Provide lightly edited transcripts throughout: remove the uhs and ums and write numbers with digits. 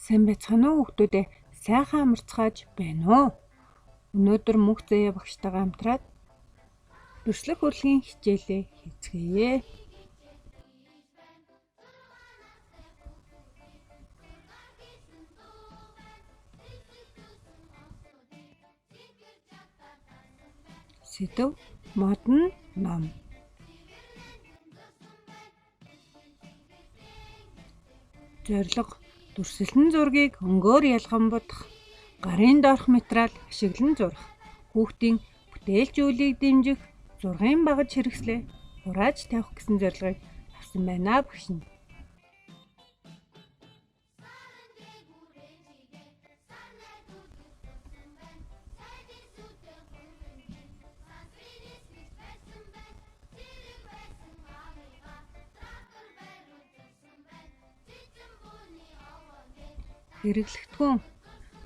Сайн байцгаана уу хүүхдүүд ээ? Сайхан амарцгааж байна уу? Өнөөдөр мөнх заяа багштайгаа хамтраад дүрслэх урлагийн хичээлээ хийцгээе. Сэдв модон ном. Зорилго дүрслэн зургийг өнгөөр ялган бодох, гарын доорх материал ашиглан зурах, хүүхдийн бүтээлч үйлийг дэмжих, зургийн багаж хэрэгслээ хурааж тавих гэсэн зорилгыг авсан байна багш нь. Хэрэглэгдэхүүн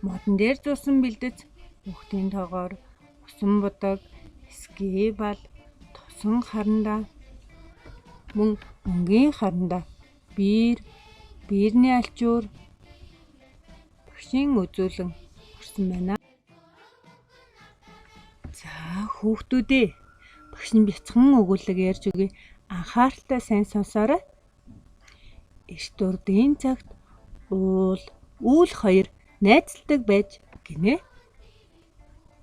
модон дээр зуусан бэлдэц хүүхдийн тоогоор усан будаг, скейбал, тосон харандаа, мөн өнгийн харандаа, биерний алчуур, багшийн үзүүлэн орсон байна. За хүүхдүүдээ, багш нь бяцхан өгүүлэг ярьж өгье. Анхааралтай сайн сонсоорой. Эрт урдын цагт үүл хоёр найзалдаг байж гинэ.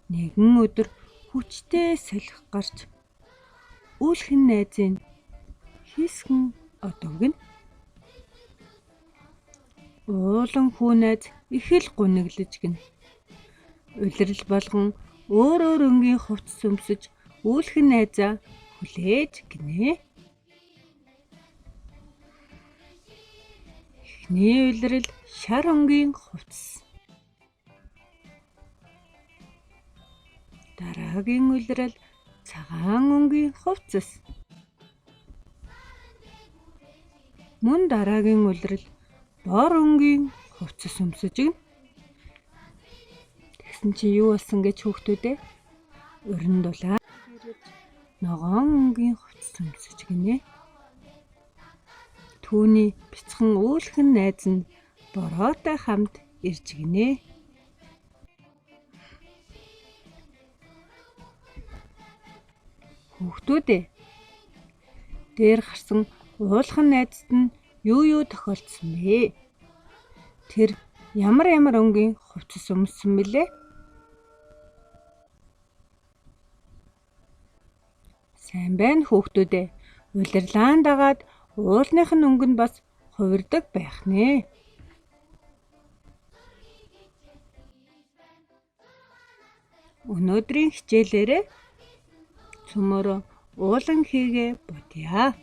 Нэгэн өдөр хүчтэй салхи гарч үүлхэн найзын хийсгэн одовгно. Уулан хүү найз их л гуниглаж гинэ. Улирал болгон өөр өнгийн хувцас өмсөж үүлхэн найзаа хүлээж гинэ. Эхний улирал шар өнгийн хувцас. Дараагийн улирал цагаан өнгийн хувцас. Мөн дараагийн улирал бор өнгийн хувцас өмсөж гинэ. Тэгсэн чинь юу болсон гэж хүүхдүүдээ? Урин дулаан ирж ногоон өнгийн хувцас өмсөж гинэ. Түүний бяцхан үүлхэн найз нь бороотой хамт ирж гинэ. Хүүхдүүдээ, дээр гарсан уулхан найзад нь юу тохиолдсон бэ? Тэр ямар өнгийн хувцас өмссөн бэлээ? Сайн байна хүүхдүүдээ. Улирлаан дагаад уулных нь өнгө нь бас хувирдаг байх нэ. Өнөөдрийн хичээлээрээ цөмөрөө уулан хийгээ бодъё.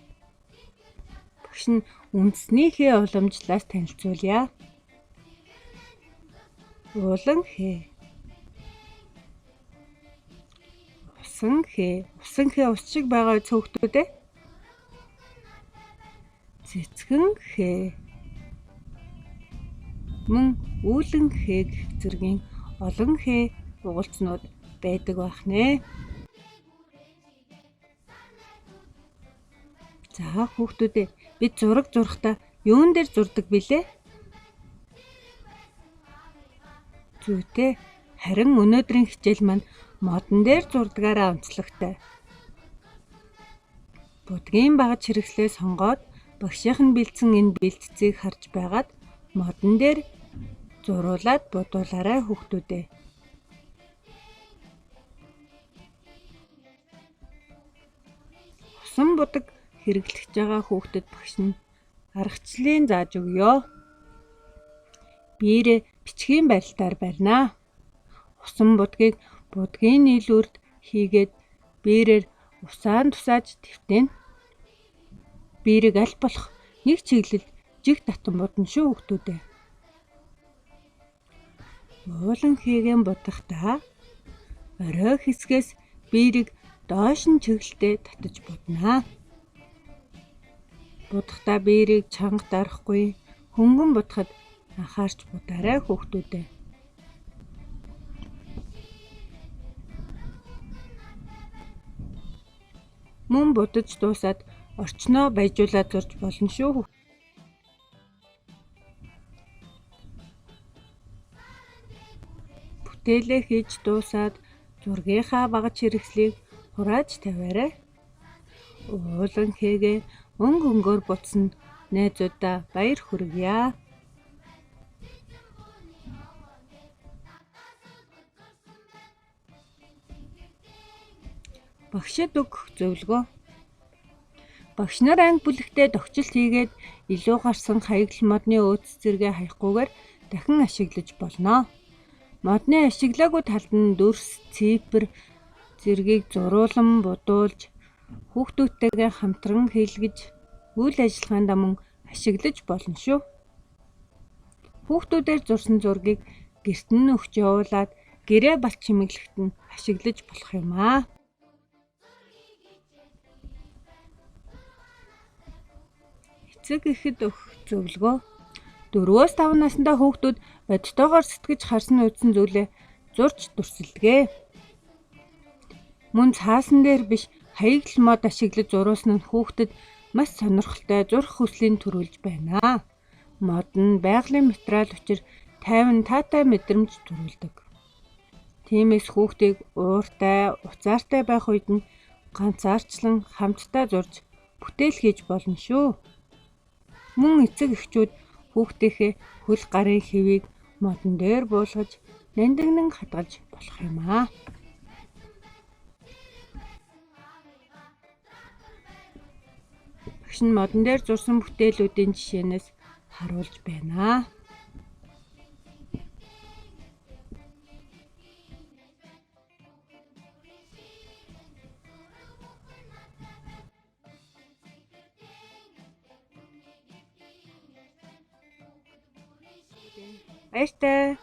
Багш нь үндэснийхээ уламжлалаас танилцуулъя. Уулан хээ. Усан хээ. Усан хээ ус шиг байгаа хүүхдүүдээ. Цэцгэн хээ. Мөн үүлэн хээ гэх зэргийн олон хээ угалцнууд байдаг байх нэ. За хүүхдүүдээ, бид зураг зурхдаа юун дээр зурдаг билээ? Зүйтэй. Харин өнөөдрийн хичээл маань модон дээр зурдгаараа онцлогтой. Будгийн багаж хэрэгслээ сонгоод багшийнх нь бэлдсэн энэ бэлтцийг харж байгаад модон дээр зуруулаад бодуулаарай хүүхдүүдээ. Усан будаг хэрэглэж байгаа хүүхдэд багш нь аргачлалын зааж өгье. Биерээ бичгийн барилтаар барина. Усан будгийг будгийн нийлүүрт хийгээд биерээр усаан тусааж твтэнэ. Биерийг аль болох нэг чиглэл жиг татан будна шүү хүүхдүүдээ. Уулан хийгэн будахдаа орой хэсгээс биерийг доош нь чиглэлдээ татаж будна. Будахдаа биерийг чанга дарахгүй хөнгөн будахад анхаарч будаарай хүүхдүүдээ. Мөн будаж дуусаад орчноо баяжуулаад зурж болно шүү. бүтээлээ хийж дуусаад зургийнхаа багаж хэрэгслийг хурааж тавиарай. Уулан хийгээ өнгө өнгөөр буцна найзуудаа баяр хүргье. Багшид өгөх зөвлөгөө. Багш нар анги бүлэгтээ тогтчлт хийгээд илүү гарсан хаягдал модны өөц зэрэгээ хаягахгүйгээр дахин ашиглаж болно. Модны ашиглаагүй талд нь дүрс, цифр зэргийг зуруулан будуулж хүүхдүүдтэйгээ хамтран хийлгэж үйл ажиллагаанд мөн ашиглаж болно шүү. Хүүхдүүдээр зурсан зургийг гэрт нь өгч явуулаад гэрээ балт чимэглэхэд нь ашиглаж болох юм аа. Эцэг эхэд өгөх зөвлөгөө. 4-5 настай хүүхдүүд бодитоогоор сэтгэж харсан үзсэн зүйлээ зурж дүрсэлдэгэ. Мөн цаасан дээр биш хаягдал мод ашиглаж зуруулсан нь хүүхдэд маш сонирхолтой зурх хүслийн төрүүлж байна. Мод нь байгалийн материал учраас тайван таатай мэдрэмж төрүүлдэг. Тиймээс хүүхдийг ууртай, уцаартай байх үед нь ганцаарчлан хамтдаа зурж бүтээл хийж болно шүү. Мөн эцэг эхчүүд хүүхдийнхээ хөл гарын хэвийг модон дээр буулгаж нандинан хадгалж болох юм аа. Багш нь модон дээр зурсан бүтээлүүдийн жишээнээс харуулж байна. Баяртай.